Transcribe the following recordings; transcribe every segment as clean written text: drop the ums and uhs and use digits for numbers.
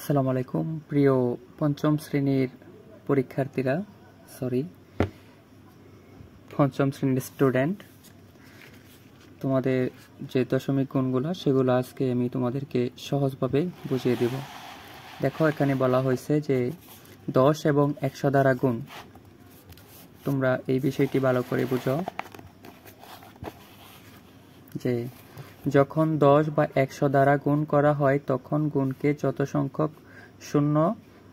আসসালামু আলাইকুম প্রিয় পঞ্চম শ্রেণীর পরীক্ষার্থীরা পঞ্চম শ্রেণীর স্টুডেন্ট, তোমাদের যে দশমিক গুণগুলো সেগুলো আজকে আমি তোমাদেরকে সহজভাবে বুঝিয়ে দেব। দেখো, এখানে বলা হয়েছে যে 10 এবং 100 দ্বারা গুণ। তোমরা এই বিষয়টি ভালো করে বুঝো যে যখন 10 বা 100 দ্বারা গুণ করা হয় তখন গুণকে যত সংখ্যক শূন্য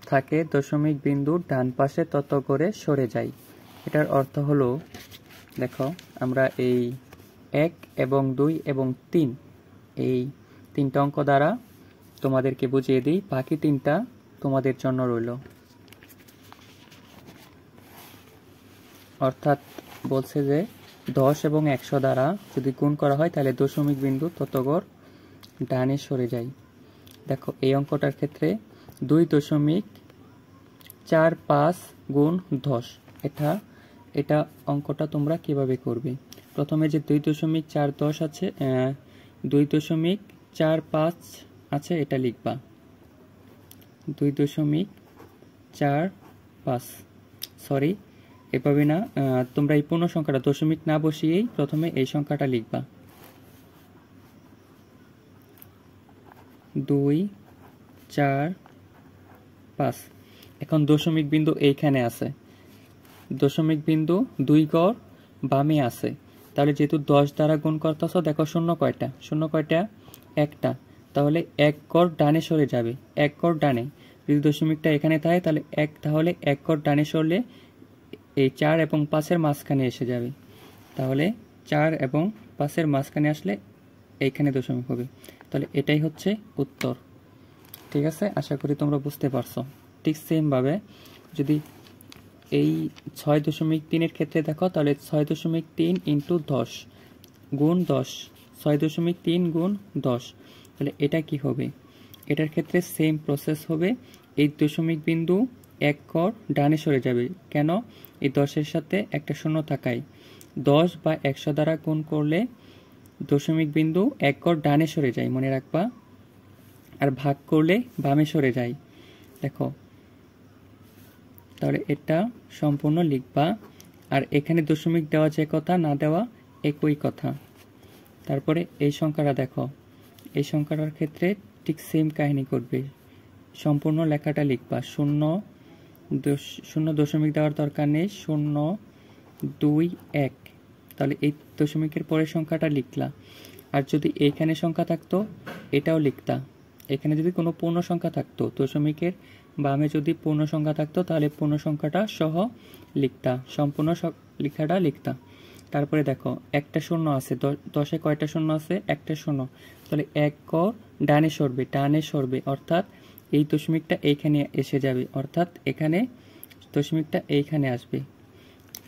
থাকে দশমিক বিন্দু ডান পাশে তত করে সরে যায়। এটার অর্থ হলো, দেখো আমরা এই 1 এবং 2 এবং 3 এই তিনটা অঙ্ক দ্বারা তোমাদেরকে বুঝিয়ে দিই, বাকি তিনটা তোমাদের জন্য রইল। অর্থাৎ বলছে যে 10 এবং 100 দ্বারা যদি গুণ করা হয় তাহলে দশমিক বিন্দু ততগড় ডানে সরে যায়। দেখো এই অঙ্কটার ক্ষেত্রে 2.45 গুণ 10, এটা অঙ্কটা তোমরা কিভাবে করবে? প্রথমে যে 2.40 আছে, 2.45 আছে, এটা লিখবা 2.45। সরি, এভাবে না, তোমরা এই পূর্ণ সংখ্যাটা দশমিক না বসিয়েই প্রথমে এই সংখ্যাটা লিখবা 2, 4, 5। এখন দশমিক বিন্দু এইখানে আছে, দশমিক বিন্দু 2 গড় বামে আছে। তাহলে যেহেতু 10 দ্বারা গুণ করতেছ, দেখো শূন্য কয়টা? একটা। তাহলে 1 গড় ডানে সরে যাবে, 1 গড় ডানে। যদি দশমিকটা এখানে থাকে তাহলে 1 গড় ডানে সরলে এই 4 এবং 5-এর মাঝখানে এসে যাবে। তাহলে 4 এবং 5-এর মাঝখানে আসলে এইখানে দশমিক হবে। তাহলে এটাই হচ্ছে উত্তর। ঠিক আছে, আশা করি তোমরা বুঝতে পারছো। ঠিক সেমভাবে যদি এই 6.3-এর ক্ষেত্রে দেখো, তাহলে 6.3 ইন্টু 10 গুণ 10, 6.3 গুণ 10। তাহলে এটা কি হবে? এটার ক্ষেত্রে সেম প্রসেস হবে। এই দশমিক বিন্দু 1 গড় ডানে সরে যাবে। কেন? এই 10-এর সাথে একটা শূন্য থাকায় 10 বা 100 দ্বারা গুণ করলে দশমিক বিন্দু 1 গড় ডানে সরে যায়, মনে রাখবা। আর ভাগ করলে বামে সরে যায়। দেখো, তাহলে এটা সম্পূর্ণ লিখবা। আর এখানে দশমিক দেওয়া যে কথা, না দেওয়া একই কথা। তারপরে এই সংখ্যাটা দেখো, এই সংখ্যাটার ক্ষেত্রে ঠিক সেম কাহিনী করবে, সম্পূর্ণ লেখাটা লিখবা। শূন্য দশমিক দেওয়ার দরকার নেই, 0, 2, 1। তাহলে এই দশমিকের পরের সংখ্যাটা লিখলা। আর যদি এইখানে সংখ্যা থাকতো এটাও লিখতা। এখানে যদি কোনো পূর্ণ সংখ্যা থাকতো, দশমিকের বামে যদি পূর্ণ সংখ্যা থাকতো তাহলে পূর্ণ সংখ্যাটা সহ লিখতা, সম্পূর্ণ লেখাটা লিখতা। তারপরে দেখো একটা শূন্য আছে, 10-এ কয়টা শূন্য আছে? একটা শূন্য। তাহলে 1 গড় ডানে সরবে, অর্থাৎ এই দশমিকটা এইখানে এসে যাবে, অর্থাৎ এখানে দশমিকটা এইখানে আসবে।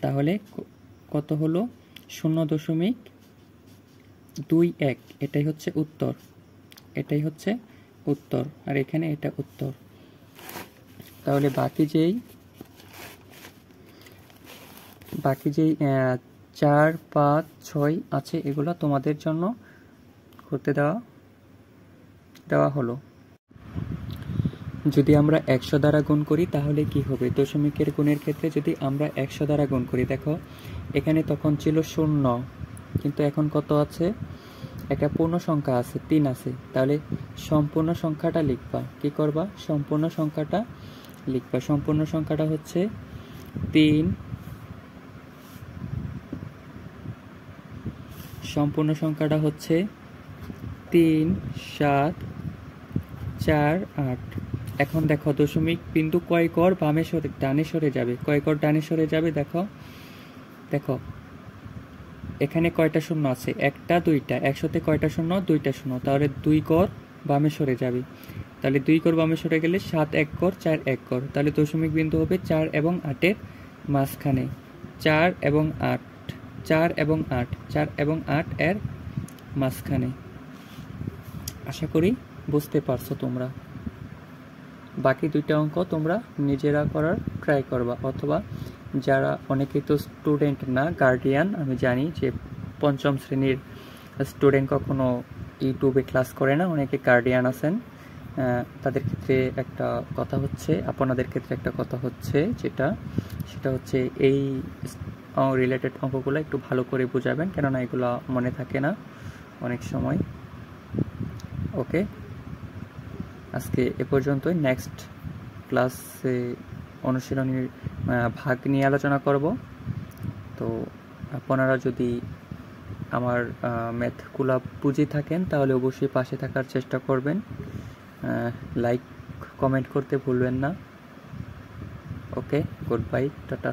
তাহলে কত হলো? 0.21। এটাই হচ্ছে উত্তর। আর এখানে এটা উত্তর। তাহলে বাকি যেই 4, 5, 6 আছে, এগুলো তোমাদের জন্য করতে দেওয়া হলো। যদি আমরা 100 দ্বারা গুণ করি তাহলে কি হবে? দশমিকের গুণের ক্ষেত্রে যদি আমরা 100 দ্বারা গুণ করি, দেখো এখানে তখন ছিল 0, কিন্তু এখন কত আছে? একটা পূর্ণ সংখ্যা আছে, 3 আছে। তাহলে সম্পূর্ণ সংখ্যাটা লিখবা। কি করবা? সম্পূর্ণ সংখ্যাটা লিখবা। সম্পূর্ণ সংখ্যাটা হচ্ছে 3। সম্পূর্ণ সংখ্যাটা হচ্ছে 3, 7, 4, 8। এখন দেখো দশমিক বিন্দু কয় গড় ডানে সরে যাবে? কয় গড় ডানে সরে যাবে? দেখো এখানে কয়টা শূন্য আছে? একটা, দুইটা। 100-তে কয়টা শূন্য? 2টা শূন্য। তাহলে 2 গড় বামে সরে যাবে। তাহলে 2 গড় বামে সরে গেলে 7 1 গড়, 4 1 গড়। তাহলে দশমিক বিন্দু হবে 4 এবং 8-এর মাঝখানে। 4 এবং 8, 4 এবং 8, 4 এবং 8 এর মাঝখানে। আশা করি বুঝতে পারছো তোমরা। বাকি দুইটা অঙ্ক তোমরা নিজেরা করার ট্রাই করবা, অথবা যারা, অনেকেই তো স্টুডেন্ট না, গার্ডিয়ান। আমি জানি যে পঞ্চম শ্রেণীর স্টুডেন্ট কখনো ইউটিউবে ক্লাস করে না, অনেকে গার্ডিয়ান আছেন। তাদের ক্ষেত্রে একটা কথা হচ্ছে, আপনাদের ক্ষেত্রে একটা কথা হচ্ছে সেটা হচ্ছে এই রিলেটেড অঙ্কগুলো একটু ভালো করে বোঝাবেন, কেননা এগুলো মনে থাকে না অনেক সময়। ওকে, আজকে এ পর্যন্তই। নেক্সট ক্লাসে অনুশীলনীর ভাগ নিয়ে আলোচনা করব। তো আপনারা যদি আমার ম্যাথগুলো বুঝে থাকেন তাহলে অবশ্যই পাশে থাকার চেষ্টা করবেন, লাইক কমেন্ট করতে ভুলবেন না। ওকে, গুড বাই, টাটা।